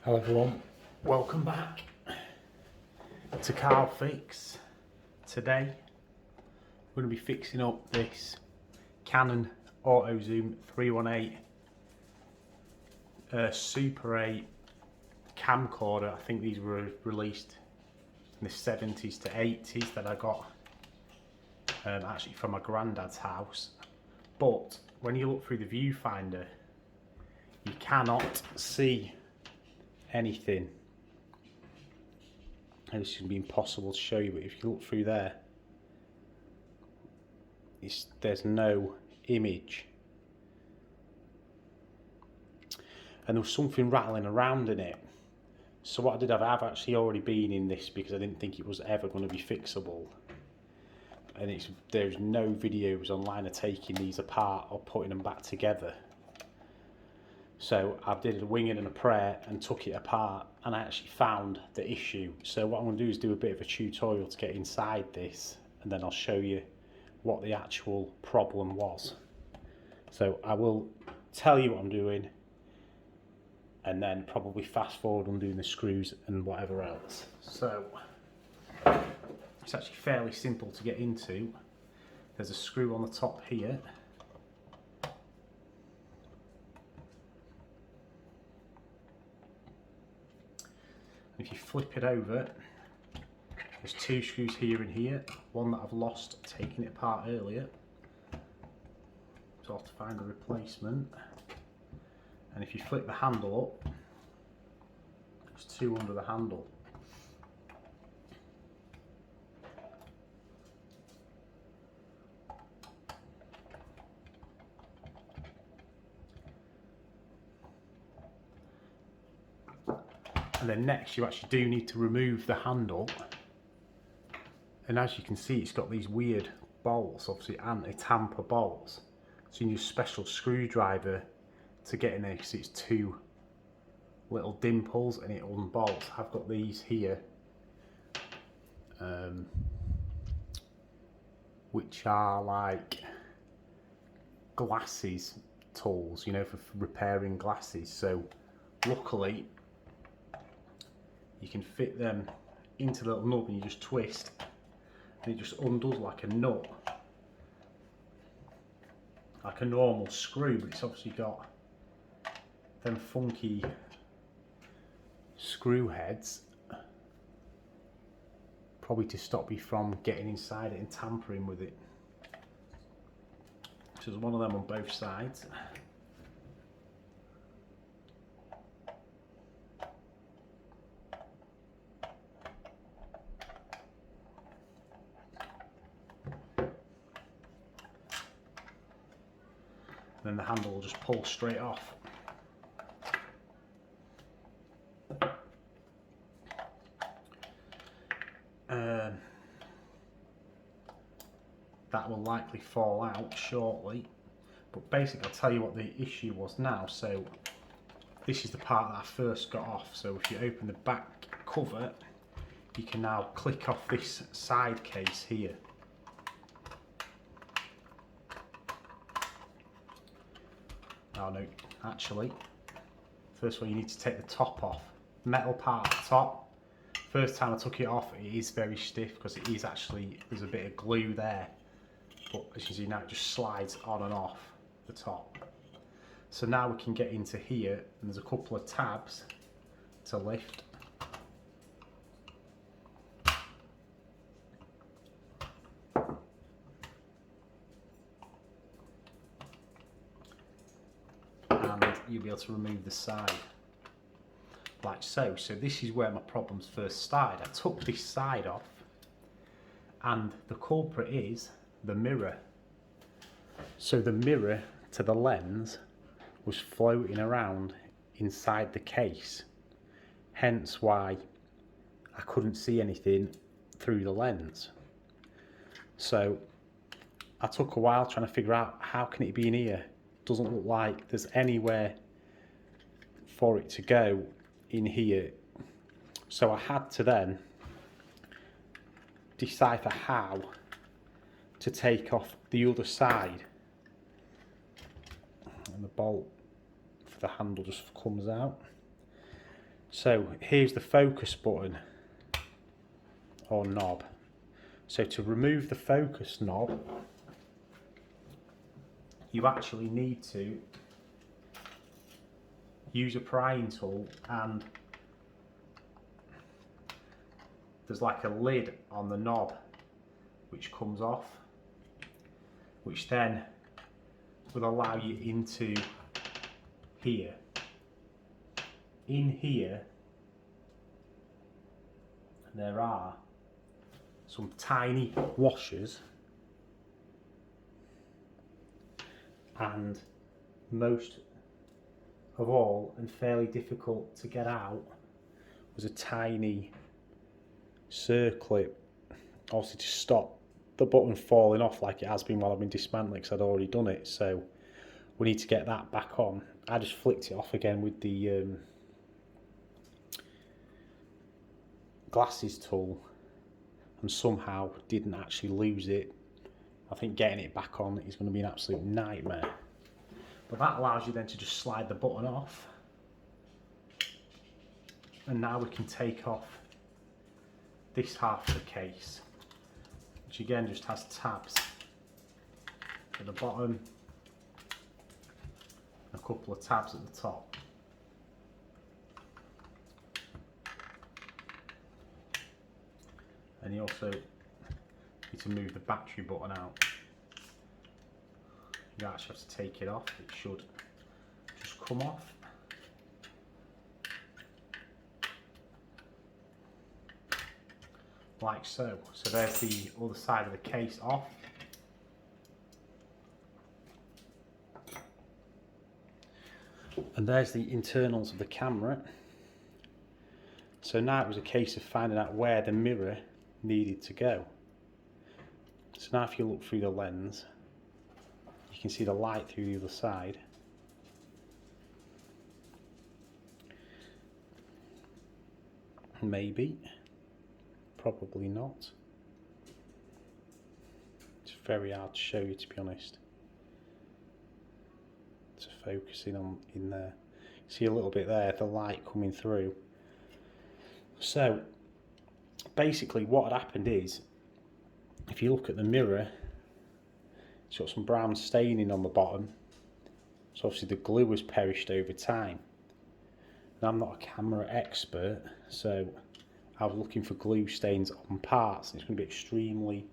Hello everyone, welcome back to Car Fix. Today we're going to be fixing up this Canon Auto Zoom 318 Super 8 camcorder. I think these were released in the 70s to 80s that I got actually from my granddad's house. But when you look through the viewfinder, you cannot see anything. And this should be impossible to show you, but if you look through there, there's no image. And there was something rattling around in it. So what I did, I've actually already been in this because I didn't think it was ever going to be fixable. And there's no videos online of taking these apart or putting them back together. So I did a winging and a prayer and took it apart, and I actually found the issue. So what I'm going to do is do a bit of a tutorial to get inside this, and then I'll show you what the actual problem was. So I will tell you what I'm doing, and then probably fast forward undoing the screws and whatever else. So it's actually fairly simple to get into. There's a screw on the top here. If you flip it over, there's two screws here and here, one that I've lost taking it apart earlier, so I'll have to find a replacement. And if you flip the handle up, there's two under the handle. And then next you actually do need to remove the handle, and as you can see it's got these weird bolts, obviously anti-tamper bolts, so you need a special screwdriver to get in there because it's two little dimples and it unbolts. I've got these here which are like glasses tools, you know, for repairing glasses. So luckily you can fit them into the little nub and you just twist and it just undoes like a nut, like a normal screw, but it's obviously got them funky screw heads, probably to stop you from getting inside it and tampering with it. So there's one of them on both sides. Then the handle will just pull straight off. That will likely fall out shortly, but basically I'll tell you what the issue was now. So this is the part that I first got off. So if you open the back cover, you can now click off this side case here. Oh no, actually, first of all you need to take the top off. Metal part at the top. First time I took it off, it is very stiff because it is actually, there's a bit of glue there. But as you can see now, it just slides on and off the top. So now we can get into here, and there's a couple of tabs to lift. And you'll be able to remove the side like so. So this is where my problems first started. I took this side off, and the culprit is the mirror. So the mirror to the lens was floating around inside the case, hence why I couldn't see anything through the lens. So I took a while trying to figure out how can it be in here. Doesn't look like there's anywhere for it to go in here. So I had to then decipher how to take off the other side, and the bolt for the handle just comes out. So here's the focus button or knob. So to remove the focus knob, you actually need to use a prying tool, and there's like a lid on the knob which comes off, which then will allow you into here. In here there are some tiny washers, and most of all, and fairly difficult to get out, was a tiny circlip, obviously to stop the button falling off like it has been while I've been dismantling, because I'd already done it. So we need to get that back on. I just flicked it off again with the glasses tool and somehow didn't actually lose it. I think getting it back on is going to be an absolute nightmare. But that allows you then to just slide the button off, and now we can take off this half of the case, which again just has tabs at the bottom, a couple of tabs at the top. And you also need to move the battery button out. You actually have to take it off. It should just come off. Like so. So there's the other side of the case off. And there's the internals of the camera. So now it was a case of finding out where the mirror needed to go. So now if you look through the lens, you can see the light through the other side. Maybe, probably not. It's very hard to show you, to be honest. To focus in there. See a little bit there, the light coming through. So basically what had happened is, if you look at the mirror, it's got some brown staining on the bottom. So obviously the glue has perished over time. And I'm not a camera expert, so I was looking for glue stains on parts, and it's going to be extremely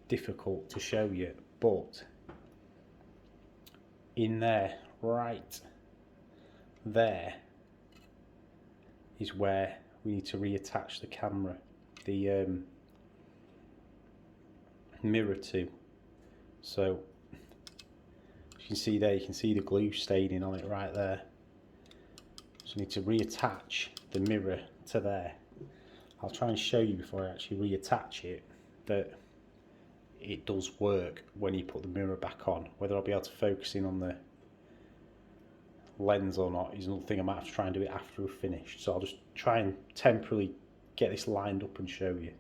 difficult to show you. But in there, right there, is where we need to reattach the camera, the mirror to. So as you can see there, you can see the glue staining on it right there. So I need to reattach the mirror to there. I'll try and show you before I actually reattach it that it does work when you put the mirror back on. Whether I'll be able to focus in on the lens or not is another thing. I might have to try and do it after we're finished. So I'll just try and temporarily get this lined up and show you.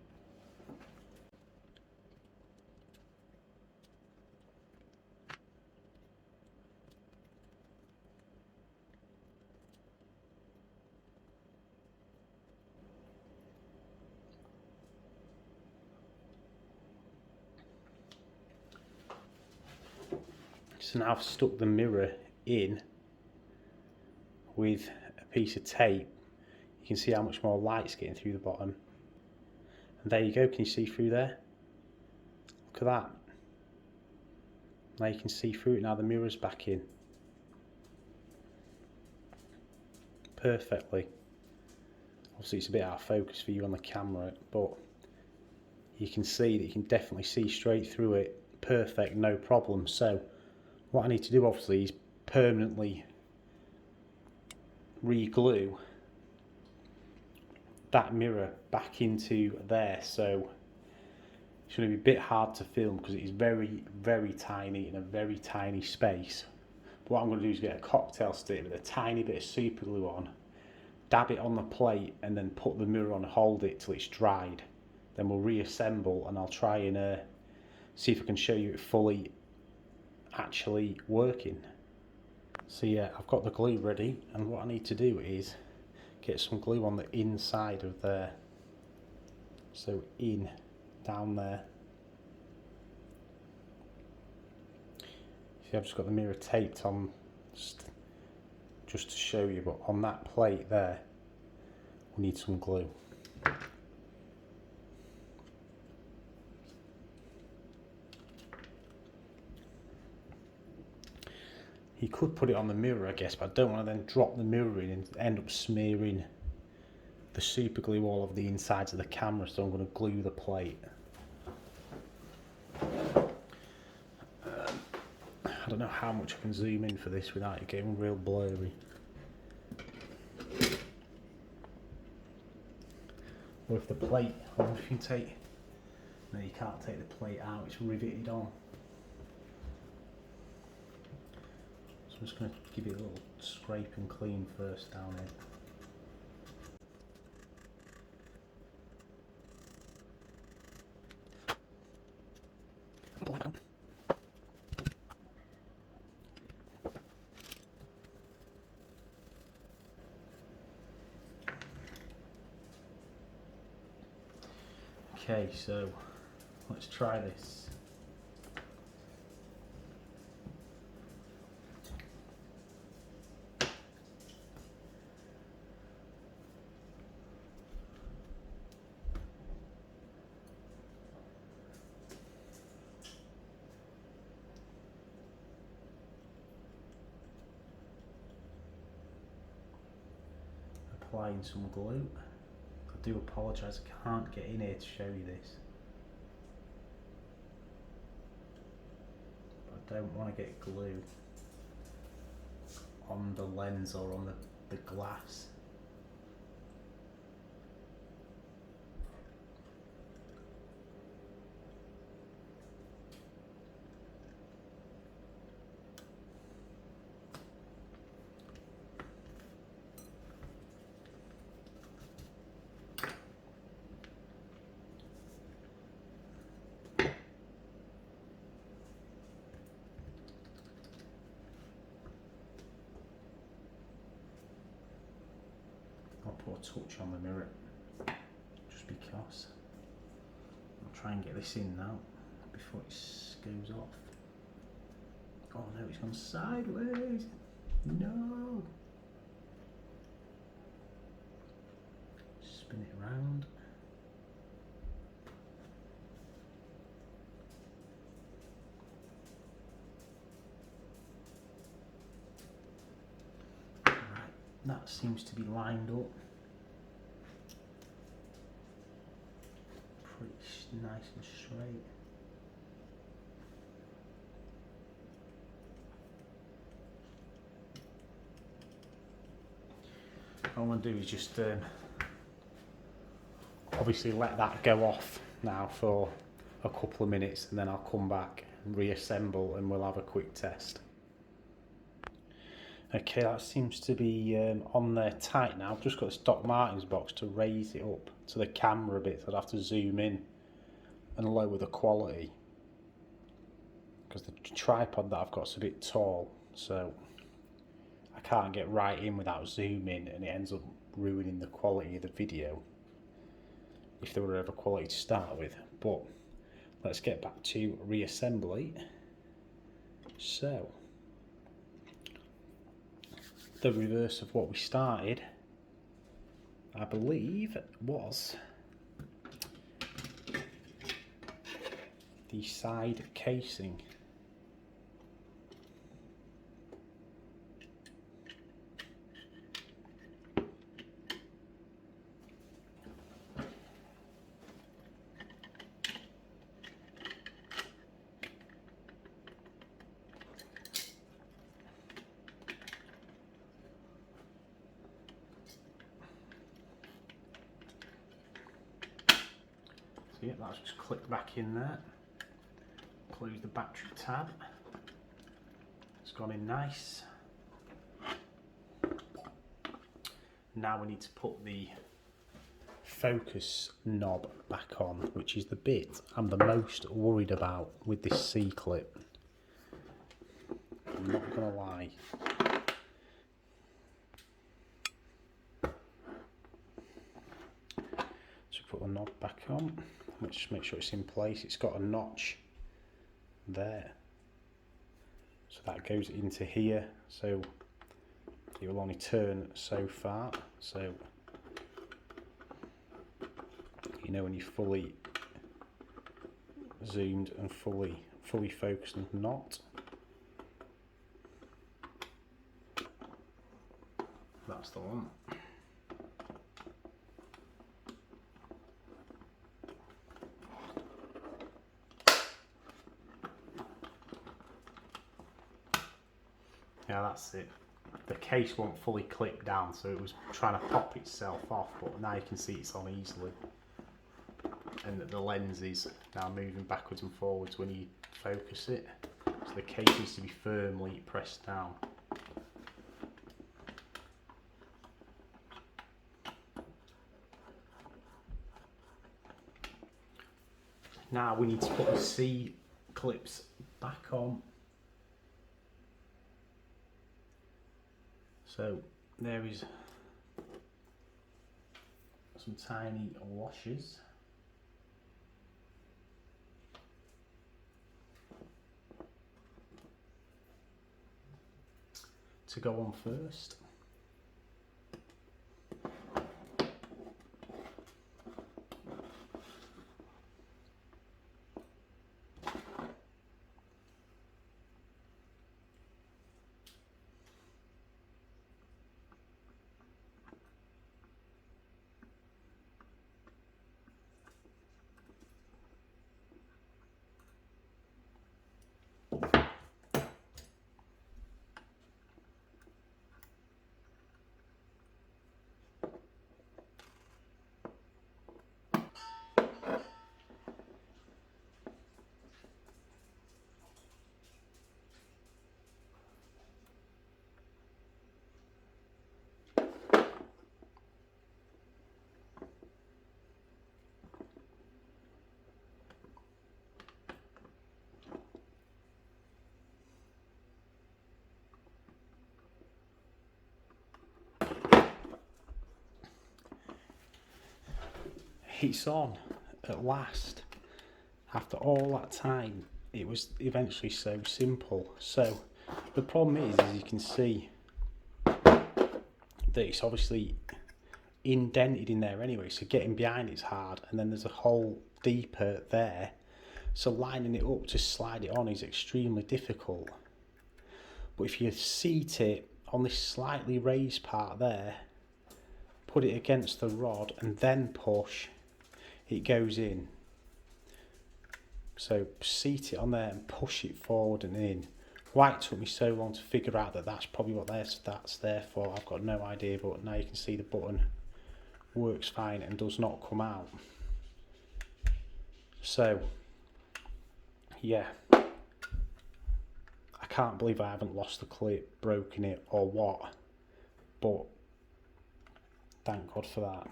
So now I've stuck the mirror in with a piece of tape. You can see how much more light's getting through the bottom. And there you go, can you see through there? Look at that. Now you can see through it, now the mirror's back in. Perfectly. Obviously it's a bit out of focus for you on the camera, but you can see that you can definitely see straight through it. Perfect, no problem. So what I need to do obviously is permanently re-glue that mirror back into there. So it's going to be a bit hard to film because it is very, very tiny in a very tiny space. But what I'm going to do is get a cocktail stick with a tiny bit of super glue on, dab it on the plate, and then put the mirror on, hold it till it's dried. Then we'll reassemble, and I'll try and see if I can show you it fully actually working. So yeah, I've got the glue ready, and what I need to do is get some glue on the inside of there. So down there. See, I've just got the mirror taped on just to show you, but on that plate there, we need some glue. You could put it on the mirror, I guess, but I don't want to then drop the mirror in and end up smearing the super glue all over the insides of the camera, so I'm going to glue the plate. I don't know how much I can zoom in for this without it getting real blurry. Or if the plate, or if you can take, no, you can't take the plate out, it's riveted on. So I'm just going to give it a little scrape and clean first down here. Okay, so let's try this. Applying some glue. I do apologise, I can't get in here to show you this. But I don't want to get glue on the lens or on the glass. Put a touch on the mirror just because. I'll try and get this in now before it goes off. Oh no, it's gone sideways. No. Spin it around. Right, that seems to be lined up. Pretty nice and straight. What I want to do is just obviously let that go off now for a couple of minutes, and then I'll come back and reassemble and we'll have a quick test. Okay, that seems to be on there tight now. I've just got this Doc Martens box to raise it up to the camera a bit, so I'd have to zoom in and lower the quality because the tripod that I've got is a bit tall, so I can't get right in without zooming, and it ends up ruining the quality of the video if there were ever quality to start with. But let's get back to reassembly. So the reverse of what we started, I believe, was the side casing. So yeah, that's just clicked back in there. Close the battery tab. It's gone in nice. Now we need to put the focus knob back on, which is the bit I'm the most worried about with this C-clip. I'm not gonna lie. little knob back on. Let's just make sure it's in place. It's got a notch there, so that goes into here, so it will only turn so far. So you know when you're fully zoomed and fully focused and not. That's the one. Yeah, that's it. The case won't fully clip down, so it was trying to pop itself off, but now you can see it's on easily. And that the lens is now moving backwards and forwards when you focus it. So the case needs to be firmly pressed down. Now we need to put the C clips back on. So there is some tiny washers. To go on first. It's on at last. After all that time, it was eventually so simple. So the problem is, as you can see, that it's obviously indented in there anyway, so getting behind it's hard, and then there's a hole deeper there, so lining it up to slide it on is extremely difficult. But if you seat it on this slightly raised part there, put it against the rod and then push, it goes in. So seat it on there and push it forward and in. Why it took me so long to figure out that that's probably what that's there for, I've got no idea, but now you can see the button works fine and does not come out. So yeah, I can't believe I haven't lost the clip, broken it or what, but thank God for that.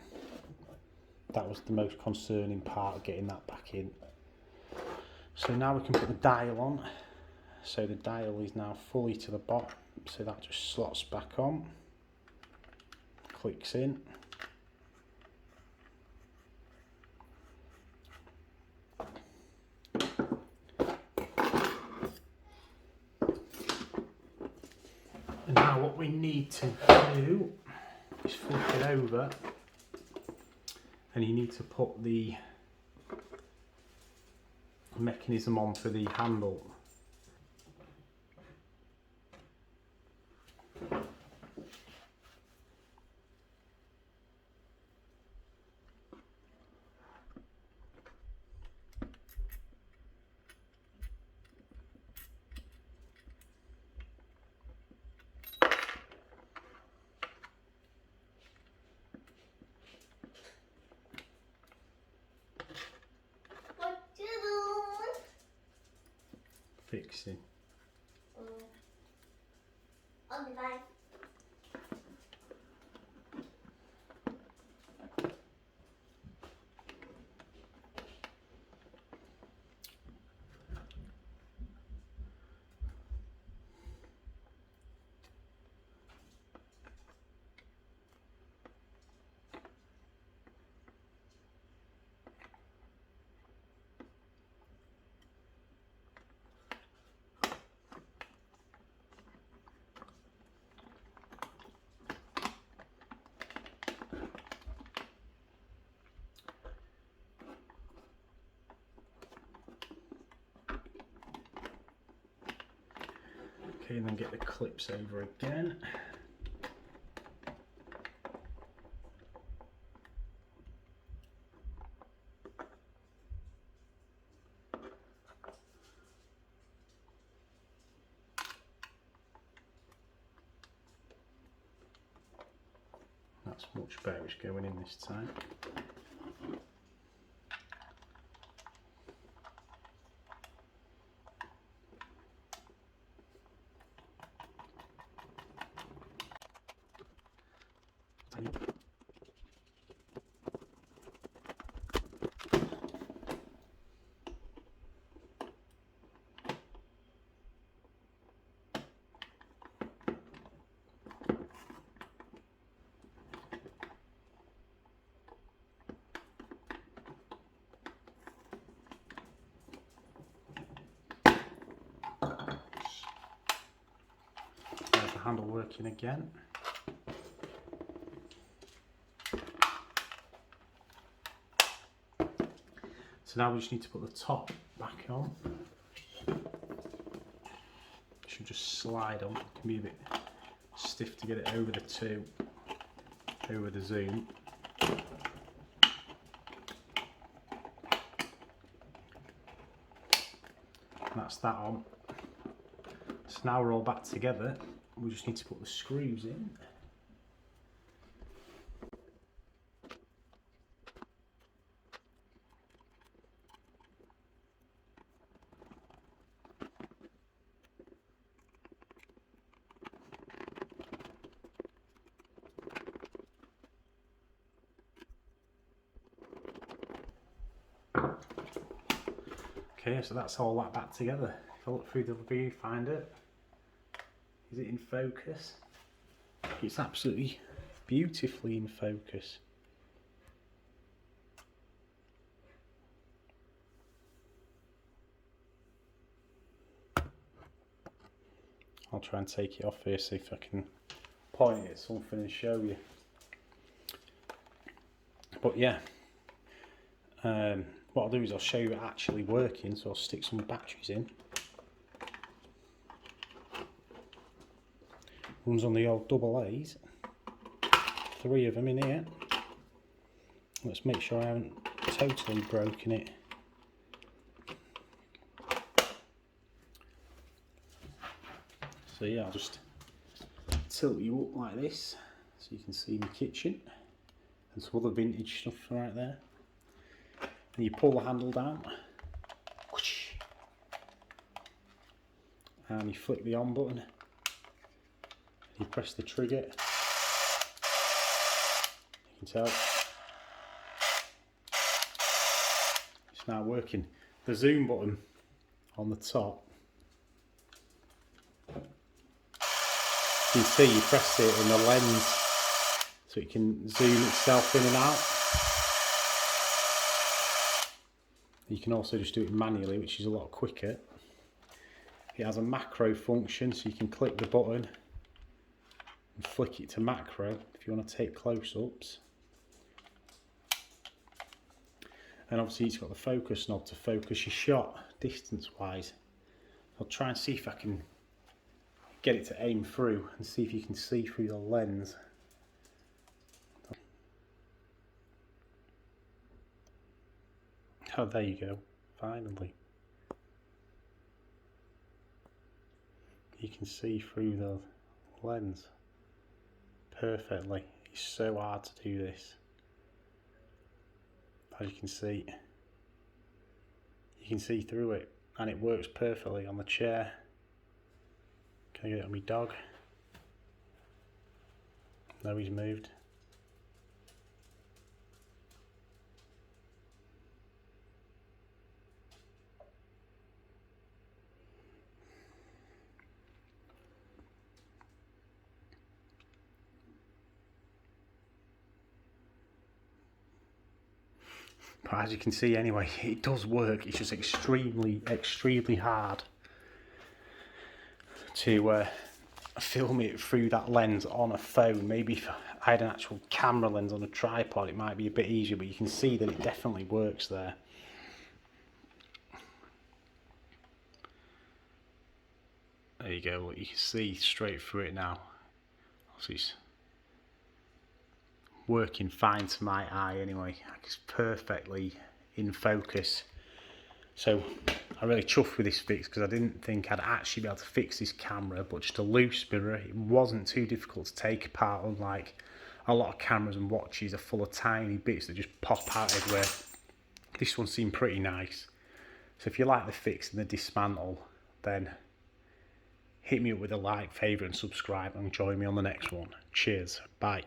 That was the most concerning part of getting that back in. So now we can put the dial on. So the dial is now fully to the bottom, so that just slots back on, clicks in. And now what we need to do is flip it over, and you need to put the mechanism on for the handle. Fixing. On the line. Okay, and then get the clips over again. That's much better, it's going in this time. There's the handle working again. So now we just need to put the top back on. It should just slide on. It can be a bit stiff to get it over the two, over the zoom. And that's that on. So now we're all back together. We just need to put the screws in. Okay, so that's all that back together. If I look through the viewfinder, is it in focus? It's absolutely beautifully in focus. I'll try and take it off here, see if I can point at something and show you. But yeah, what I'll do is I'll show you it actually working, so I'll stick some batteries in. Runs on the old AA s, 3 of them in here. Let's make sure I haven't totally broken it. So yeah, I'll just tilt you up like this so you can see my kitchen and some other vintage stuff right there. And you pull the handle down and you flick the on button. You press the trigger, you can tell it's now working. The zoom button on the top, you can see you press it in the lens so it can zoom itself in and out. You can also just do it manually, which is a lot quicker. It has a macro function, so you can click the button and flick it to macro if you want to take close-ups. And obviously it's got the focus knob to focus your shot distance-wise. I'll try and see if I can get it to aim through and see if you can see through the lens. Oh, there you go, finally. You can see through the lens perfectly. It's so hard to do this. As you can see through it, and it works perfectly on the chair. Can I get it on my dog? No, he's moved. But as you can see anyway, it does work. It's just extremely hard to film it through that lens on a phone. Maybe if I had an actual camera lens on a tripod, it might be a bit easier, but you can see that it definitely works there. There you go, look, you can see straight through it now. So it's working fine to my eye anyway. It's perfectly in focus. So I'm really chuffed with this fix because I didn't think I'd actually be able to fix this camera, but just a loose mirror, it wasn't too difficult to take apart, unlike a lot of cameras and watches are full of tiny bits that just pop out everywhere. This one seemed pretty nice. So if you like the fix and the dismantle, then hit me up with a like, favourite and subscribe and join me on the next one. Cheers, bye.